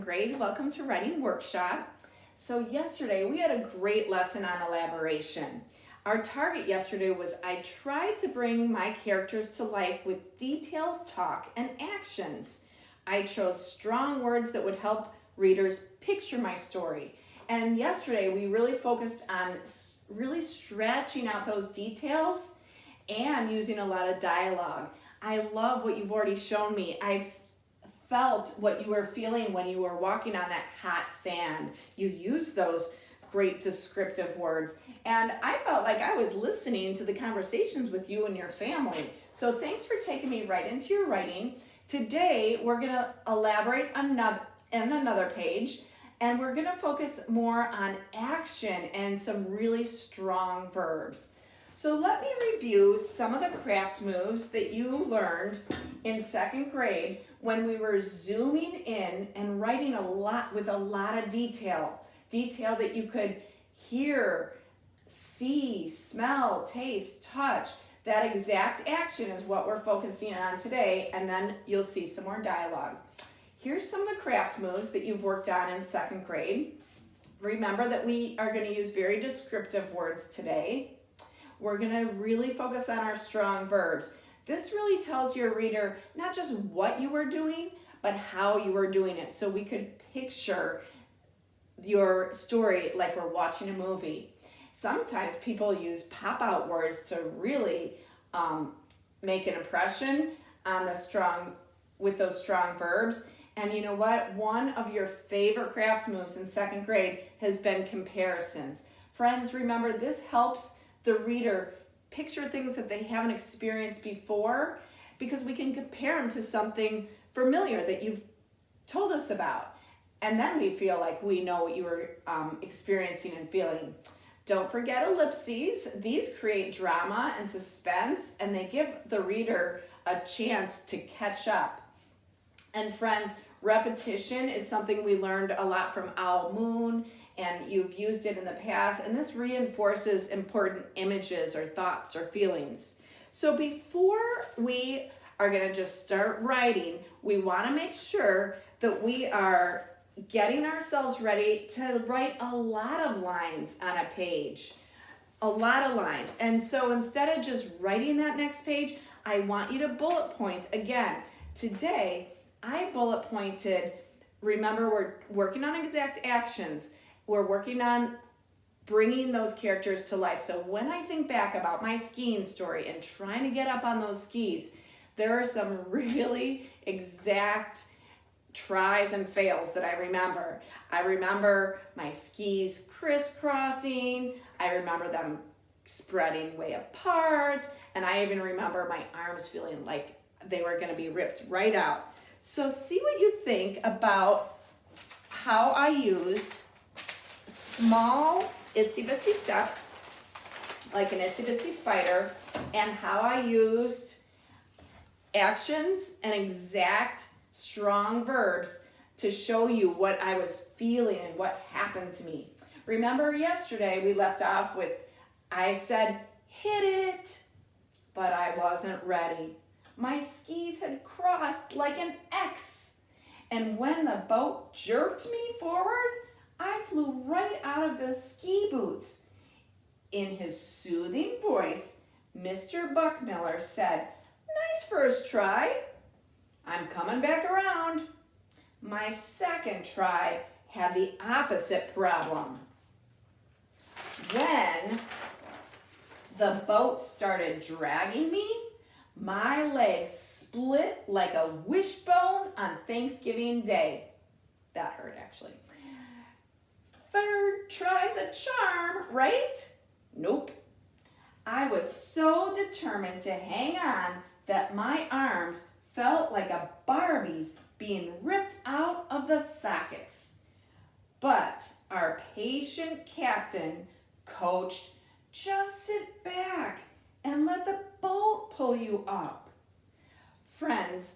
grade. Welcome to Writing Workshop. So yesterday we had a great lesson on elaboration. Our target yesterday was I tried to bring my characters to life with details, talk, and actions. I chose strong words that would help readers picture my story. And yesterday we really focused on really stretching out those details and using a lot of dialogue. I love what you've already shown me. I've felt what you were feeling when you were walking on that hot sand. You used those great descriptive words. And I felt like I was listening to the conversations with you and your family. So thanks for taking me right into your writing. Today, we're gonna elaborate another page, and we're gonna focus more on action and some really strong verbs. So let me review some of the craft moves that you learned in second grade when we were zooming in and writing a lot with a lot of detail that you could hear, see, smell, taste, touch. That exact action is what we're focusing on today, and then you'll see some more dialogue. Here's some of the craft moves that you've worked on in second grade. Remember that we are going to use very descriptive words today. We're going to really focus on our strong verbs. This really tells your reader not just what you were doing, but how you were doing it. So we could picture your story like we're watching a movie. Sometimes people use pop-out words to really make an impression on with those strong verbs. And you know what? One of your favorite craft moves in second grade has been comparisons. Friends, remember, this helps the reader picture things that they haven't experienced before, because we can compare them to something familiar that you've told us about. And then we feel like we know what you were experiencing and feeling. Don't forget ellipses. These create drama and suspense, and they give the reader a chance to catch up. And friends, repetition is something we learned a lot from Owl Moon, and you've used it in the past, and this reinforces important images or thoughts or feelings. So before we are going to just start writing, we want to make sure that we are getting ourselves ready to write a lot of lines on a page. A lot of lines. And so instead of just writing that next page, I want you to bullet point again. Today, I bullet pointed, remember, we're working on exact actions. We're working on bringing those characters to life. So when I think back about my skiing story and trying to get up on those skis, there are some really exact tries and fails that I remember. I remember my skis crisscrossing. I remember them spreading way apart. And I even remember my arms feeling like they were going to be ripped right out. So see what you think about how I used small itsy bitsy steps, like an itsy bitsy spider, and how I used actions and exact strong verbs to show you what I was feeling and what happened to me. Remember yesterday we left off with, I said, hit it, but I wasn't ready. My skis had crossed like an X, and when the boat jerked me forward, I flew right out of the ski boots. In his soothing voice, Mr. Buckmiller said, "Nice first try. I'm coming back around." My second try had the opposite problem. When the boat started dragging me, my legs split like a wishbone on Thanksgiving Day. That hurt, actually. Third try's a charm, right? Nope. I was so determined to hang on that my arms felt like a Barbie's being ripped out of the sockets. But our patient captain coached, just sit back and let the boat pull you up. Friends,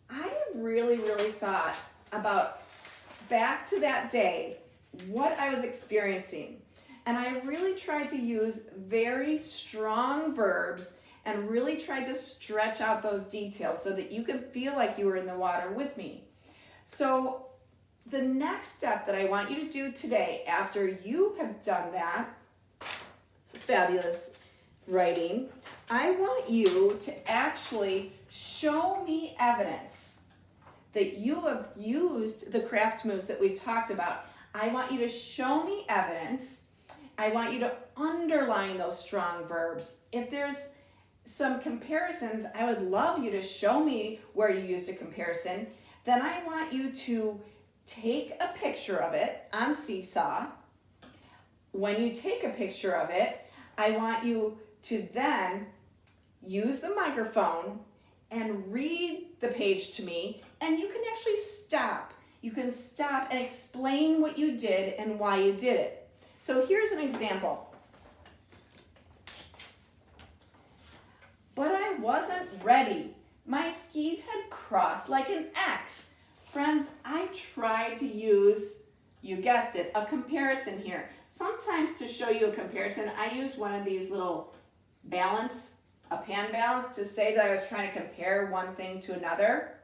I really thought about back to that day, what I was experiencing. And I really tried to use very strong verbs and really tried to stretch out those details so that you could feel like you were in the water with me. So the next step that I want you to do today, after you have done that, fabulous writing, I want you to actually show me evidence that you have used the craft moves that we've talked about. I want you to show me evidence. I want you to underline those strong verbs. If there's some comparisons, I would love you to show me where you used a comparison. Then I want you to take a picture of it on Seesaw. When you take a picture of it, I want you to then use the microphone and read the page to me, and you can actually stop. You can stop and explain what you did and why you did it. So here's an example. But I wasn't ready. My skis had crossed like an X. Friends, I tried to use, you guessed it, a comparison here. Sometimes to show you a comparison, I use one of these little a pan balance to say that I was trying to compare one thing to another.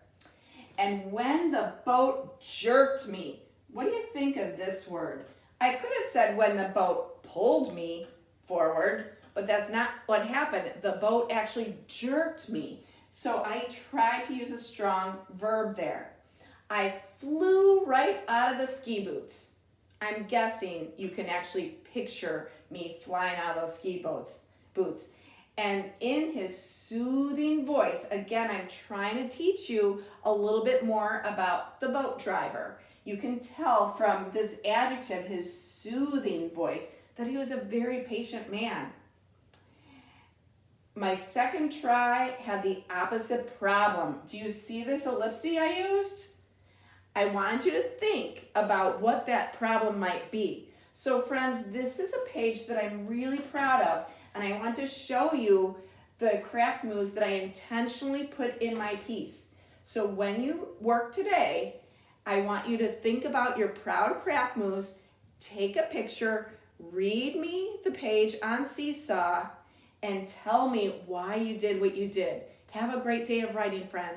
And when the boat jerked me, what do you think of this word? I could have said when the boat pulled me forward, but that's not what happened. The boat actually jerked me. So I tried to use a strong verb there. I flew right out of the ski boots. I'm guessing you can actually picture me flying out of those ski boots. And in his soothing voice, again, I'm trying to teach you a little bit more about the boat driver. You can tell from this adjective, his soothing voice, that he was a very patient man. My second try had the opposite problem. Do you see this ellipsis I used? I wanted you to think about what that problem might be. So friends, this is a page that I'm really proud of, and I want to show you the craft moves that I intentionally put in my piece. So when you work today, I want you to think about your proud craft moves, take a picture, read me the page on Seesaw, and tell me why you did what you did. Have a great day of writing, friends.